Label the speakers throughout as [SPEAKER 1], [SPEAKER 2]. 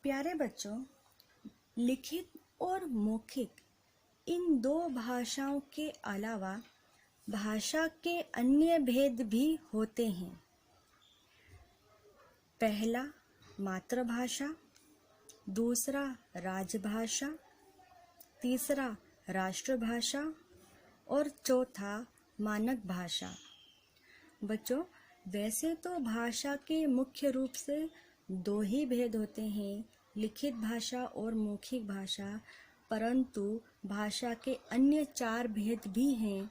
[SPEAKER 1] प्यारे बच्चों, लिखित और मौखिक इन दो भाषाओं के अलावा भाषा के अन्य भेद भी होते हैं। पहला मातृभाषा, दूसरा राजभाषा, तीसरा राष्ट्रभाषा और चौथा मानक भाषा। बच्चों, वैसे तो भाषा के मुख्य रूप से दो ही भेद होते हैं, लिखित भाषा और मौखिक भाषा, परंतु भाषा के अन्य 4 भेद भी हैं,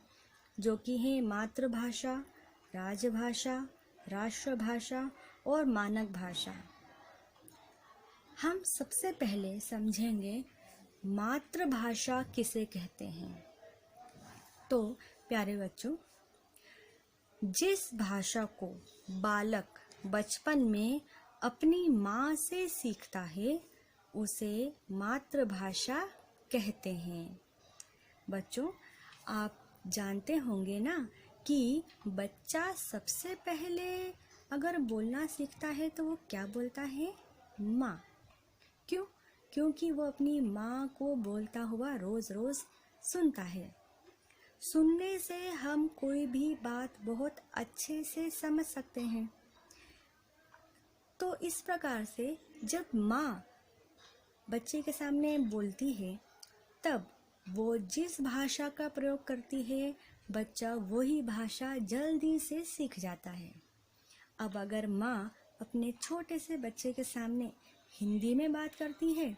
[SPEAKER 1] जो कि हैं मातृभाषा, राजभाषा, राष्ट्रभाषा और मानक भाषा। हम सबसे पहले समझेंगे मातृभाषा किसे कहते हैं। तो प्यारे बच्चों, जिस भाषा को बालक बचपन में अपनी माँ से सीखता है उसे मातृभाषा कहते हैं। बच्चों, आप जानते होंगे ना कि बच्चा सबसे पहले अगर बोलना सीखता है तो वो क्या बोलता है? माँ। क्यों? क्योंकि वो अपनी माँ को बोलता हुआ रोज रोज सुनता है। सुनने से हम कोई भी बात बहुत अच्छे से समझ सकते हैं। तो इस प्रकार से जब माँ बच्चे के सामने बोलती है, तब वो जिस भाषा का प्रयोग करती है, बच्चा वही भाषा जल्दी से सीख जाता है। अब अगर माँ अपने छोटे से बच्चे के सामने हिंदी में बात करती है,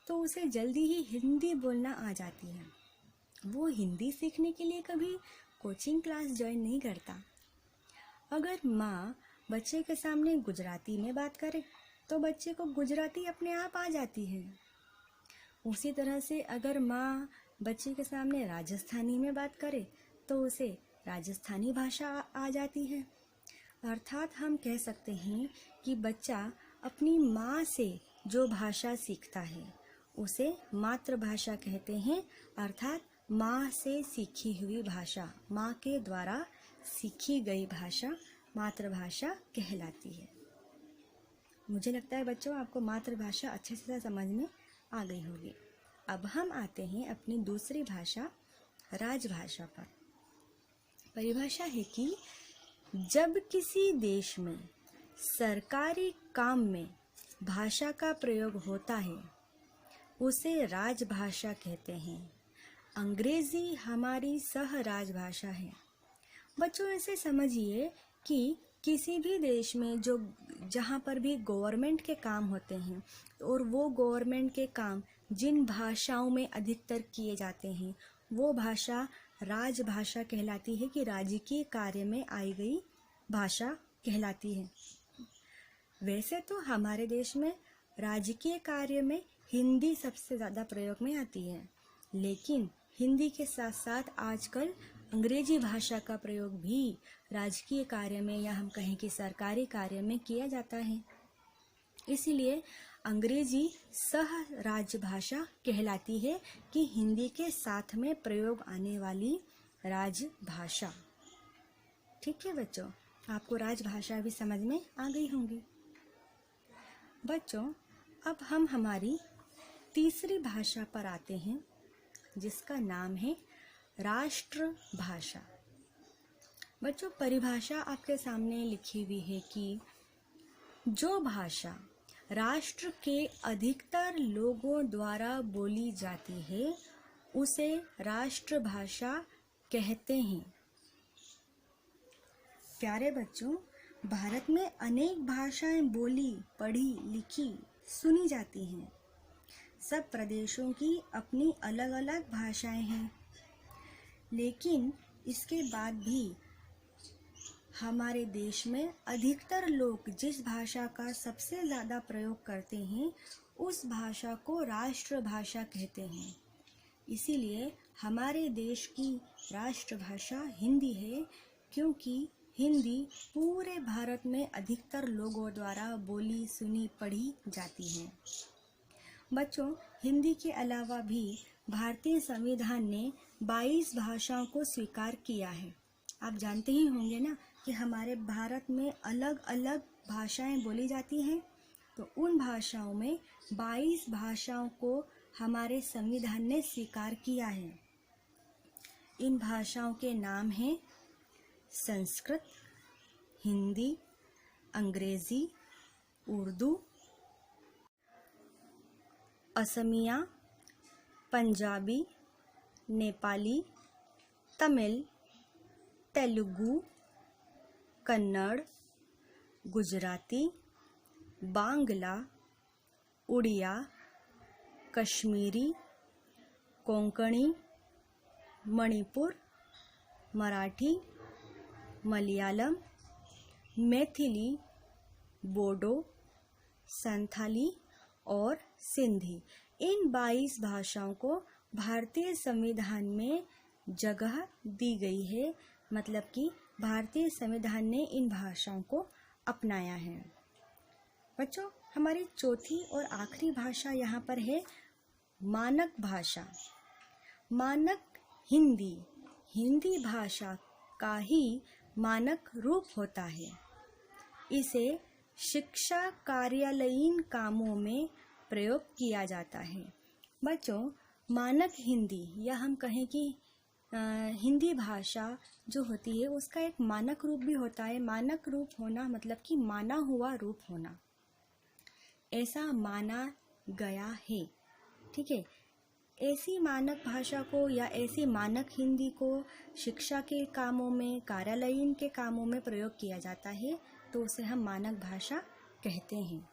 [SPEAKER 1] तो उसे जल्दी ही हिंदी बोलना आ जाती है। वो हिंदी सीखने के लिए कभी कोचिंग क्लास ज्वाइन नहीं करता। अगर माँ बच्चे के सामने गुजराती में बात करे तो बच्चे को गुजराती अपने आप आ जाती है। उसी तरह से अगर माँ बच्चे के सामने राजस्थानी में बात करे तो उसे राजस्थानी भाषा आ जाती है। अर्थात हम कह सकते हैं कि बच्चा अपनी माँ से जो भाषा सीखता है उसे मातृभाषा कहते हैं। अर्थात माँ से सीखी हुई भाषा, माँ के द्वारा सीखी गई भाषा मातृभाषा कहलाती है। मुझे लगता है बच्चों आपको मातृभाषा अच्छे से समझ में आ गई होगी। अब हम आते हैं अपनी दूसरी भाषा राजभाषा पर। परिभाषा है कि जब किसी देश में सरकारी काम में भाषा का प्रयोग होता है उसे राजभाषा कहते हैं। अंग्रेजी हमारी सह राजभाषा है। बच्चों, ऐसे समझिए कि किसी भी देश में जहाँ पर भी गवर्नमेंट के काम होते हैं और वो गवर्नमेंट के काम जिन भाषाओं में अधिकतर किए जाते हैं वो भाषा राजभाषा कहलाती है, कि राजकीय कार्य में आई गई भाषा कहलाती है। वैसे तो हमारे देश में राजकीय कार्य में हिंदी सबसे ज़्यादा प्रयोग में आती है, लेकिन हिंदी के साथ साथ आजकल अंग्रेजी भाषा का प्रयोग भी राजकीय कार्य में या हम कहें कि सरकारी कार्य में किया जाता है। इसीलिए अंग्रेजी सह राजभाषा कहलाती है, कि हिंदी के साथ में प्रयोग आने वाली राजभाषा। ठीक है बच्चों, आपको राजभाषा भी समझ में आ गई होंगी। बच्चों, अब हम हमारी तीसरी भाषा पर आते हैं, जिसका नाम है राष्ट्रभाषा। बच्चों, परिभाषा आपके सामने लिखी हुई है कि जो भाषा राष्ट्र के अधिकतर लोगों द्वारा बोली जाती है उसे राष्ट्रभाषा कहते हैं। प्यारे बच्चों, भारत में अनेक भाषाएं बोली, पढ़ी, लिखी, सुनी जाती हैं। सब प्रदेशों की अपनी अलग अलग भाषाएं हैं, लेकिन इसके बाद भी हमारे देश में अधिकतर लोग जिस भाषा का सबसे ज़्यादा प्रयोग करते हैं उस भाषा को राष्ट्रभाषा कहते हैं। इसीलिए हमारे देश की राष्ट्रभाषा हिंदी है, क्योंकि हिंदी पूरे भारत में अधिकतर लोगों द्वारा बोली, सुनी, पढ़ी जाती है। बच्चों, हिंदी के अलावा भी भारतीय संविधान ने 22 भाषाओं को स्वीकार किया है। आप जानते ही होंगे ना कि हमारे भारत में अलग अलग भाषाएं बोली जाती हैं, तो उन भाषाओं में 22 भाषाओं को हमारे संविधान ने स्वीकार किया है। इन भाषाओं के नाम हैं संस्कृत, हिंदी, अंग्रेजी, उर्दू, असमिया, पंजाबी, नेपाली, तमिल, तेलुगु, कन्नड़, गुजराती, बांग्ला, उड़िया, कश्मीरी, कोंकणी, मणिपुर, मराठी, मलयालम, मैथिली, बोडो, संथाली और सिंधी। इन 22 भाषाओं को भारतीय संविधान में जगह दी गई है, मतलब कि भारतीय संविधान ने इन भाषाओं को अपनाया है। बच्चों, हमारी चौथी और आखिरी भाषा यहाँ पर है मानक भाषा। मानक हिंदी, हिंदी भाषा का ही मानक रूप होता है। इसे शिक्षा कार्यालयीन कामों में प्रयोग किया जाता है। बच्चों, मानक हिंदी या हम कहें कि हिंदी भाषा जो होती है उसका एक मानक रूप भी होता है। मानक रूप होना मतलब कि माना हुआ रूप होना, ऐसा माना गया है। ठीक है, ऐसी मानक भाषा को या ऐसी मानक हिंदी को शिक्षा के कामों में, कार्यालयीन के कामों में प्रयोग किया जाता है, तो उसे हम मानक भाषा कहते हैं।